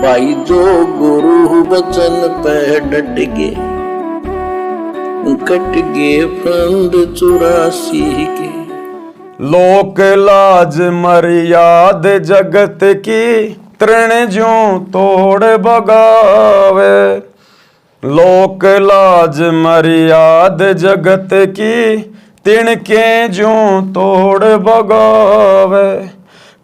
भाई जो गुरु वचन पे डट गए, कट गए फंद 84 के। लोक लाज मर्याद जगत की, तृण ज्यों तोड़ बगावे। लोक लाज मर्याद जगत की, तिनके ज्यों तोड़ बगावे।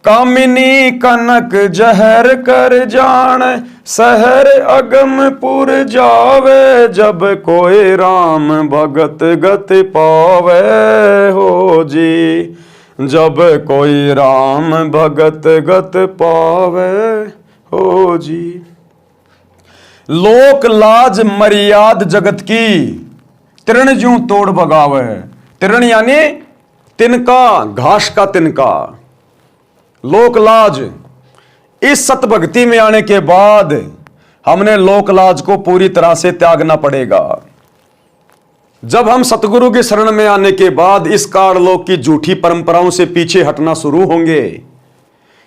कामिनी कनक जहर कर जान, सहर अगमपुर जावे। जब कोई राम भगत गति पावे हो जी, जब कोई राम भगत गत पावे हो जी। लोक लाज मर्याद जगत की, तृण ज्यों तोड़ बगावे। तृण यानी तिनका, घास का तिनका। लोक लाज, इस सतभक्ति में आने के बाद हमने लोक लाज को पूरी तरह से त्यागना पड़ेगा। जब हम सतगुरु की शरण में आने के बाद इस काललोक की झूठी परंपराओं से पीछे हटना शुरू होंगे।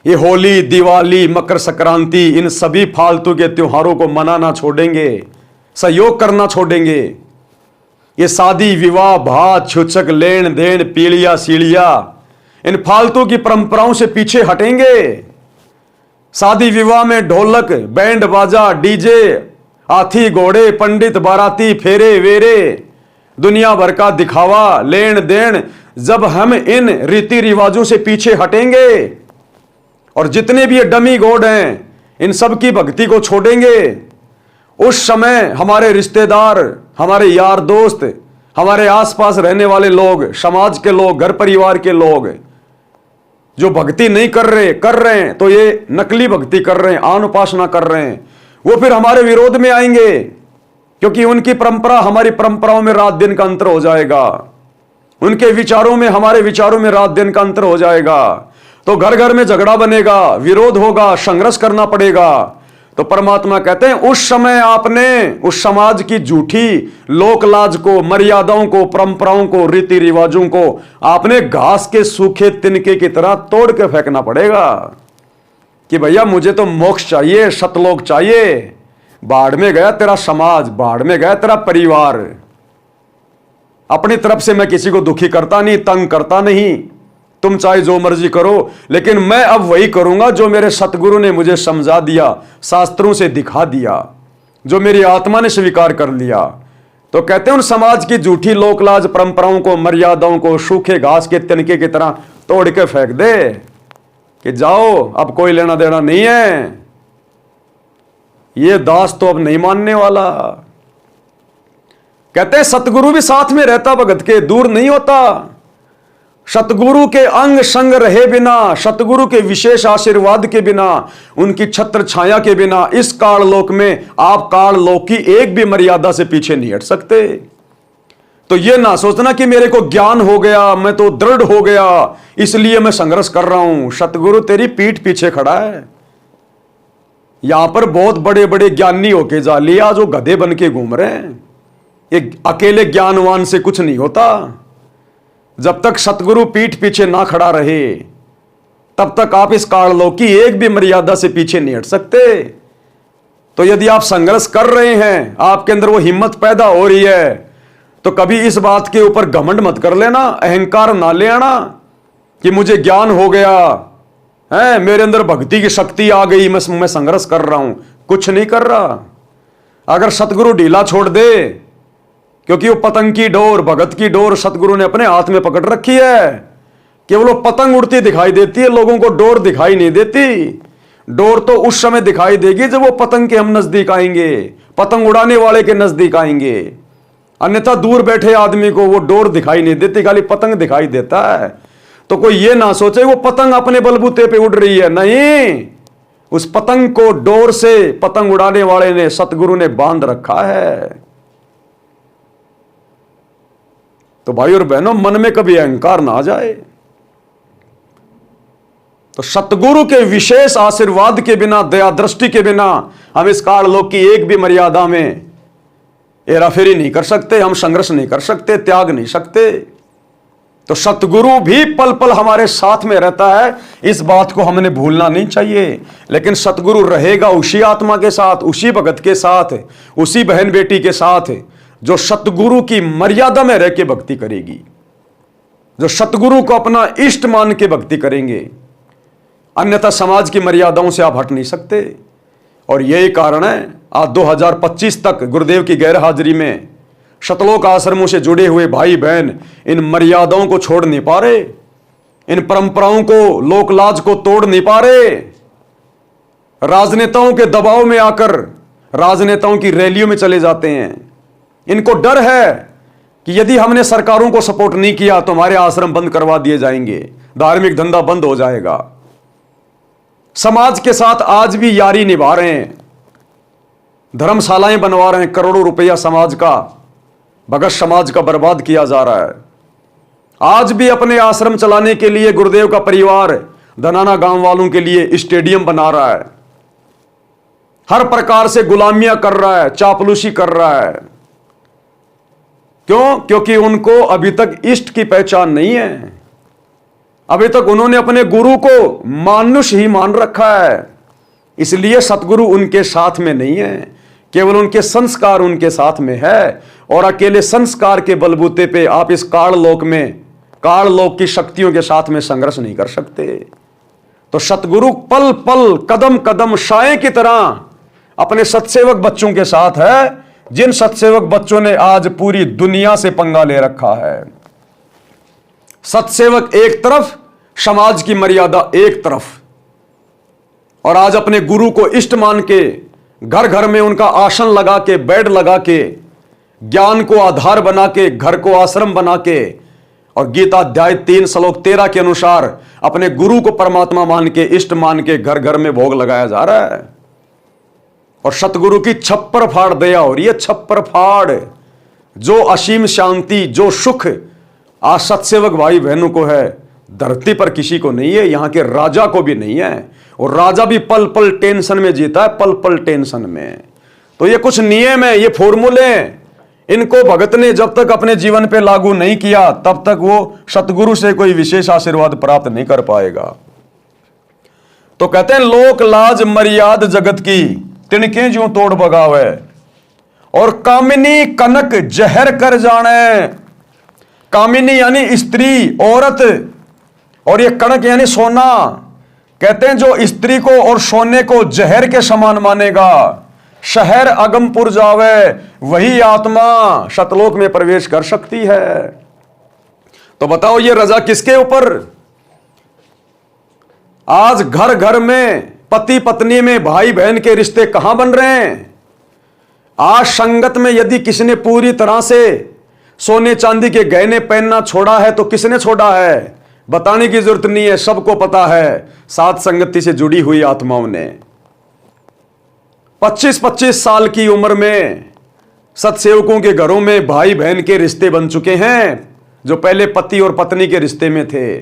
ये होली, दिवाली, मकर संक्रांति, इन सभी फालतू के त्योहारों को मनाना छोड़ेंगे, सहयोग करना छोड़ेंगे। ये शादी, विवाह, भात, छूछक, लेन देन, पीलिया सीढ़िया, इन फालतू की परंपराओं से पीछे हटेंगे। शादी विवाह में ढोलक, बैंड बाजा, डीजे, हाथी घोड़े, पंडित बाराती, फेरे वेरे, दुनिया भर का दिखावा, लेन देन। जब हम इन रीति रिवाजों से पीछे हटेंगे और जितने भी ये डमी गॉड हैं, इन सब की भक्ति को छोड़ेंगे, उस समय हमारे रिश्तेदार, हमारे यार दोस्त, हमारे आसपास रहने वाले लोग, समाज के लोग, घर परिवार के लोग जो भक्ति नहीं कर रहे हैं, तो ये नकली भक्ति कर रहे हैं, आन उपासना कर रहे हैं, वो फिर हमारे विरोध में आएंगे। क्योंकि उनकी परंपरा हमारी परंपराओं में रात दिन का अंतर हो जाएगा, उनके विचारों में हमारे विचारों में रात दिन का अंतर हो जाएगा। तो घर घर में झगड़ा बनेगा, विरोध होगा, संघर्ष करना पड़ेगा। तो परमात्मा कहते हैं उस समय आपने उस समाज की झूठी लोक लाज को, मर्यादाओं को, परंपराओं को, रीति रिवाजों को आपने घास के सूखे तिनके की तरह तोड़ के फेंकना पड़ेगा कि भैया मुझे तो मोक्ष चाहिए, सतलोक चाहिए। बाढ़ में गया तेरा समाज, बाढ़ में गया तेरा परिवार। अपनी तरफ से मैं किसी को दुखी करता नहीं, तंग करता नहीं। तुम चाहे जो मर्जी करो, लेकिन मैं अब वही करूंगा जो मेरे सतगुरु ने मुझे समझा दिया, शास्त्रों से दिखा दिया, जो मेरी आत्मा ने स्वीकार कर लिया। तो कहते हैं उन समाज की झूठी लोकलाज परंपराओं को, मर्यादाओं को सूखे घास के तिनके की तरह तोड़ के फेंक दे कि जाओ, अब कोई लेना देना नहीं है। ये दास तो अब नहीं मानने वाला। कहते हैं सतगुरु भी साथ में रहता भगत के, दूर नहीं होता। सतगुरु के अंग संग रहे बिना, सतगुरु के विशेष आशीर्वाद के बिना, उनकी छत्र छाया के बिना इस काल लोक में आप काल लोक की एक भी मर्यादा से पीछे नहीं हट सकते। तो यह ना सोचना कि मेरे को ज्ञान हो गया, मैं तो दृढ़ हो गया, इसलिए मैं संघर्ष कर रहा हूं। सतगुरु तेरी पीठ पीछे खड़ा है। यहां पर बहुत बड़े बड़े ज्ञानी होके जा लिया जो गधे बन के घूम रहे हैं। ये अकेले ज्ञानवान से कुछ नहीं होता। जब तक सतगुरु पीठ पीछे ना खड़ा रहे, तब तक आप इस काललोक की एक भी मर्यादा से पीछे नहीं हट सकते। तो यदि आप संघर्ष कर रहे हैं, आपके अंदर वो हिम्मत पैदा हो रही है, तो कभी इस बात के ऊपर घमंड मत कर लेना, अहंकार ना ले आना कि मुझे ज्ञान हो गया है, मेरे अंदर भक्ति की शक्ति आ गई, मैं संघर्ष कर रहा हूं। कुछ नहीं कर रहा। अगर सतगुरु ढीला छोड़ दे, क्योंकि वो पतंग की डोर, भगत की डोर सतगुरु ने अपने हाथ में पकड़ रखी है। केवल वो पतंग उड़ती दिखाई देती है, लोगों को डोर दिखाई नहीं देती। डोर तो उस समय दिखाई देगी जब वो पतंग के हम नजदीक आएंगे, पतंग उड़ाने वाले के नजदीक आएंगे। अन्यथा दूर बैठे आदमी को वो डोर दिखाई नहीं देती, खाली पतंग दिखाई देता है। तो कोई ये ना सोचे वो पतंग अपने बलबूते पे उड़ रही है, नहीं। उस पतंग को डोर से पतंग उड़ाने वाले ने, सतगुरु ने बांध रखा है। तो भाई और बहनों, मन में कभी अहंकार ना आ जाए। तो सतगुरु के विशेष आशीर्वाद के बिना, दया दृष्टि के बिना हम इस काललोक की एक भी मर्यादा में हेराफेरी नहीं कर सकते, हम संघर्ष नहीं कर सकते, त्याग नहीं सकते। तो सतगुरु भी पल पल हमारे साथ में रहता है, इस बात को हमने भूलना नहीं चाहिए। लेकिन सतगुरु रहेगा उसी आत्मा के साथ, उसी भगत के साथ, उसी बहन बेटी के साथ जो सतगुरु की मर्यादा में रह के भक्ति करेगी, जो सतगुरु को अपना इष्ट मान के भक्ति करेंगे। अन्यथा समाज की मर्यादाओं से आप हट नहीं सकते। और यही कारण है आज 2025 तक गुरुदेव की गैर हाजिरी में शतलोक आश्रमों से जुड़े हुए भाई बहन इन मर्यादाओं को छोड़ नहीं पा रहे, इन परंपराओं को, लोकलाज को तोड़ नहीं पा रहे। राजनेताओं के दबाव में आकर राजनेताओं की रैलियों में चले जाते हैं। इनको डर है कि यदि हमने सरकारों को सपोर्ट नहीं किया तो हमारे आश्रम बंद करवा दिए जाएंगे, धार्मिक धंधा बंद हो जाएगा। समाज के साथ आज भी यारी निभा रहे हैं, धर्मशालाएं बनवा रहे हैं, करोड़ों रुपया समाज का, भगत समाज का बर्बाद किया जा रहा है। आज भी अपने आश्रम चलाने के लिए गुरुदेव का परिवार धनाना गांव वालों के लिए स्टेडियम बना रहा है, हर प्रकार से गुलामियां कर रहा है, चापलूसी कर रहा है। क्यों? क्योंकि उनको अभी तक इष्ट की पहचान नहीं है। अभी तक उन्होंने अपने गुरु को मानुष ही मान रखा है, इसलिए सतगुरु उनके साथ में नहीं है, केवल उनके संस्कार उनके साथ में है। और अकेले संस्कार के बलबूते पे आप इस काल लोक की शक्तियों के साथ में संघर्ष नहीं कर सकते। तो सतगुरु पल पल, कदम कदम साए की तरह अपने सत्सेवक बच्चों के साथ है, जिन सत्सेवक बच्चों ने आज पूरी दुनिया से पंगा ले रखा है। सत्सेवक एक तरफ, समाज की मर्यादा एक तरफ, और आज अपने गुरु को इष्ट मान के घर घर में उनका आसन लगा के, बेड लगा के, ज्ञान को आधार बना के, घर को आश्रम बना के, और गीता अध्याय 3 श्लोक 13 के अनुसार अपने गुरु को परमात्मा मान के, इष्ट मान के घर घर में भोग लगाया जा रहा है। और सतगुरु की छप्पर फाड़ दया हो रही है, छप्पर फाड़। जो असीम शांति, जो सुख आज सत्सेवक भाई बहनों को है, धरती पर किसी को नहीं है, यहां के राजा को भी नहीं है। और राजा भी पल पल टेंशन में जीता है, पल पल टेंशन में। तो ये कुछ नियम है, ये फॉर्मूले, इनको भगत ने जब तक अपने जीवन पे लागू नहीं किया तब तक वो सतगुरु से कोई विशेष आशीर्वाद प्राप्त नहीं कर पाएगा। तो कहते हैं लोक लाज मर्याद जगत की, तिनके ज्यों तोड़ बगावे, और कामिनी कनक जहर कर जाने। कामिनी यानी स्त्री, औरत, और ये कनक यानी सोना। कहते हैं जो स्त्री को और सोने को जहर के समान मानेगा, शहर अगमपुर जावे, वही आत्मा शतलोक में प्रवेश कर सकती है। तो बताओ ये रजा किसके ऊपर? आज घर घर में, पति पत्नी में, भाई बहन के रिश्ते कहां बन रहे हैं? आज संगत में यदि किसी ने पूरी तरह से सोने चांदी के गहने पहनना छोड़ा है तो किसने छोड़ा है? बताने की जरूरत नहीं है, सबको पता है। साथ संगति से जुड़ी हुई आत्माओं ने 25-25 साल की उम्र में सत्सेवकों के घरों में भाई बहन के रिश्ते बन चुके हैं, जो पहले पति और पत्नी के रिश्ते में थे,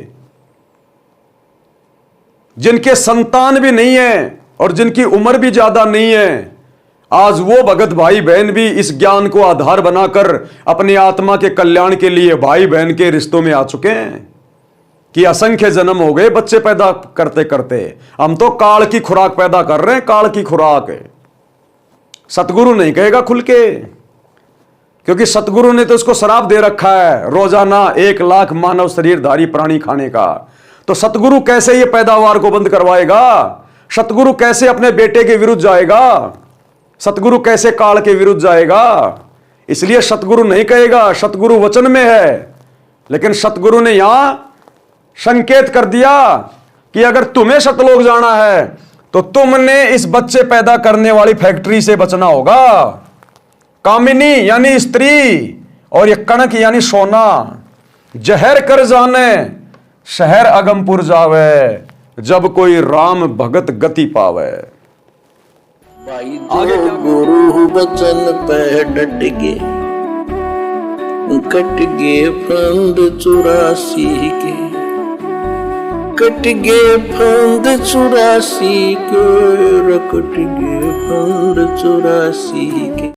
जिनके संतान भी नहीं है और जिनकी उम्र भी ज्यादा नहीं है। आज वो भगत भाई बहन भी इस ज्ञान को आधार बनाकर अपनी आत्मा के कल्याण के लिए भाई बहन के रिश्तों में आ चुके हैं कि असंख्य जन्म हो गए बच्चे पैदा करते करते, हम तो काल की खुराक पैदा कर रहे हैं, काल की खुराक। सतगुरु नहीं कहेगा खुल के, क्योंकि सतगुरु ने तो उसको श्राप दे रखा है रोजाना 1 लाख मानव शरीरधारी प्राणी खाने का। तो सतगुरु कैसे ये पैदावार को बंद करवाएगा? सतगुरु कैसे अपने बेटे के विरुद्ध जाएगा? सतगुरु कैसे काल के विरुद्ध जाएगा? इसलिए सतगुरु नहीं कहेगा, सतगुरु वचन में है। लेकिन सतगुरु ने यहां संकेत कर दिया कि अगर तुम्हें सतलोक जाना है तो तुमने इस बच्चे पैदा करने वाली फैक्ट्री से बचना होगा। कामिनी यानी स्त्री, और ये कणक यानी सोना। जहर कर जाने, शहर अगमपुर जावे, जब कोई राम भगत गति पावे। भाई जो गुरु बचन पे डट गे, कट गे फंद 84 के, कट गे फंद 84 के, कट गे फंद 84 के।